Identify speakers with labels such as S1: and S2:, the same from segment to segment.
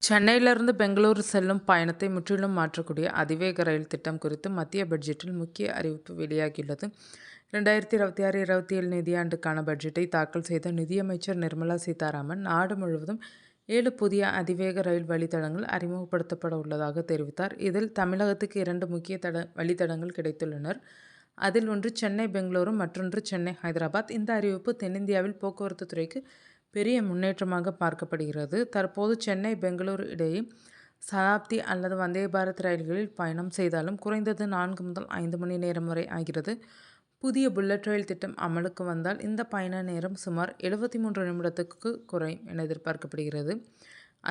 S1: சென்னையிலிருந்து பெங்களூரு செல்லும் பயணத்தை முற்றிலும் மாற்றக்கூடிய அதிவேக ரயில் திட்டம் குறித்து மத்திய பட்ஜெட்டில் முக்கிய அறிவிப்பு வெளியாகியுள்ளது. 2026-27 நிதியாண்டுக்கான பட்ஜெட்டை தாக்கல் செய்த நிதியமைச்சர் நிர்மலா சீதாராமன், நாடு முழுவதும் 7 புதிய அதிவேக ரயில் வழித்தடங்கள் அறிமுகப்படுத்தப்பட உள்ளதாக தெரிவித்தார். இதில் தமிழகத்துக்கு 2 முக்கிய வழித்தடங்கள் கிடைத்துள்ளனர். அதில் ஒன்று சென்னை பெங்களூரு, மற்றொன்று சென்னை ஹைதராபாத். இந்த அறிவிப்பு தென்னிந்தியாவில் போக்குவரத்து துறைக்கு பெரிய முன்னேற்றமாக பார்க்கப்படுகிறது. தற்போது சென்னை பெங்களூரு இடையே சதாப்தி அல்லது வந்தே பாரத் ரயில்களில் பயணம் செய்தாலும் குறைந்தது 4 முதல் 5 மணி நேரம் வரை ஆகிறது. புதிய புல்லட் ரயில் திட்டம் அமலுக்கு வந்தால் இந்த பயண நேரம் சுமார் 73 நிமிடத்துக்கு குறையும் என எதிர்பார்க்கப்படுகிறது.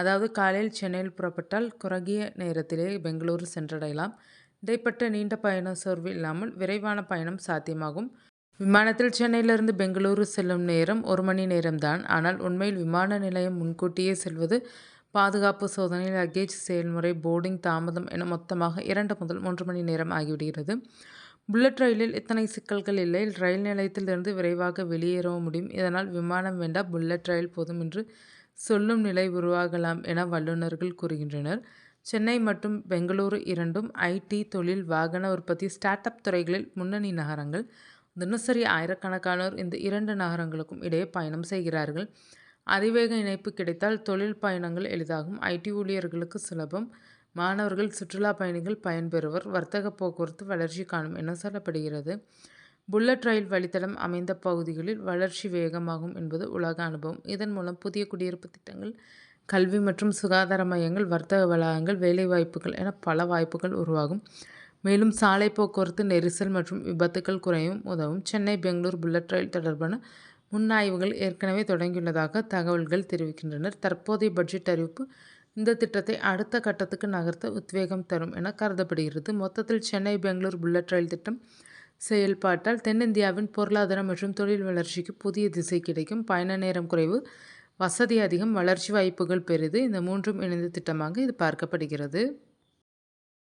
S1: அதாவது காலையில் சென்னையில் புறப்பட்டால் குறுகிய நேரத்திலே பெங்களூரு சென்றடையலாம். இடைப்பட்ட நீண்ட பயண சோர்வு இல்லாமல் விரைவான பயணம் சாத்தியமாகும். விமானத்தில் சென்னையிலிருந்து பெங்களூரு செல்லும் நேரம் 1 மணி நேரம்தான். ஆனால் உண்மையில் விமான நிலையம் முன்கூட்டியே செல்வது, பாதுகாப்பு சோதனை, லக்கேஜ் செயல்முறை, போர்டிங் தாமதம் என மொத்தமாக 2 முதல் 3 மணி நேரம் ஆகிவிடுகிறது. புல்லட் ரயிலில் இத்தனை சிக்கல்கள் இல்லை. ரயில் நிலையத்திலிருந்து விரைவாக வெளியேறவும் முடியும். இதனால் விமானம் வேண்டாம், புல்லட் ரயில் போதும் என்று சொல்லும் நிலை உருவாகலாம் என வல்லுநர்கள் கூறுகின்றனர். சென்னை மற்றும் பெங்களூரு இரண்டும் ஐடி, தொழில், வாகன உற்பத்தி, ஸ்டார்ட் அப் துறைகளில் முன்னணி நகரங்கள். தினசரி ஆயிரக்கணக்கானோர் இந்த 2 நகரங்களுக்கும் இடையே பயணம் செய்கிறார்கள். அதிவேக இணைப்பு கிடைத்தால் தொழில் பயணங்கள் எளிதாகும். ஐடி ஊழியர்களுக்கு சுலபம், மாணவர்கள், சுற்றுலா பயணிகள் பயன்பெறுவர், வர்த்தக போக்குவரத்து வளர்ச்சி காணும் என சொல்லப்படுகிறது. புல்லட் ரயில் வழித்தடம் அமைந்த பகுதிகளில் வளர்ச்சி வேகமாகும் என்பது உலக அனுபவம். இதன் மூலம் புதிய குடியிருப்பு திட்டங்கள், கல்வி மற்றும் சுகாதார மையங்கள், வர்த்தக வளாகங்கள், வேலைவாய்ப்புகள் என பல வாய்ப்புகள் உருவாகும். மேலும் சாலை போக்குவரத்து நெரிசல் மற்றும் விபத்துக்கள் குறையும் உதவும். சென்னை பெங்களூர் புல்லட் ரயில் தொடர்பான முன்னாய்வுகள் ஏற்கனவே தொடங்கியுள்ளதாக தகவல்கள் தெரிவிக்கின்றனர். தற்போதைய பட்ஜெட் அறிவிப்பு இந்த திட்டத்தை அடுத்த கட்டத்துக்கு நகர்த்த உத்வேகம் தரும் என கருதப்படுகிறது. மொத்தத்தில் சென்னை பெங்களூர் புல்லட் ரயில் திட்டம் செயல்பாட்டால் தென்னிந்தியாவின் பொருளாதார மற்றும் தொழில் வளர்ச்சிக்கு புதிய திசை கிடைக்கும். பயண நேரம் குறைவு, வசதி அதிகம், வளர்ச்சி வாய்ப்புகள் பெரிது. இந்த மூன்றும் இணைந்த திட்டமாக இது பார்க்கப்படுகிறது.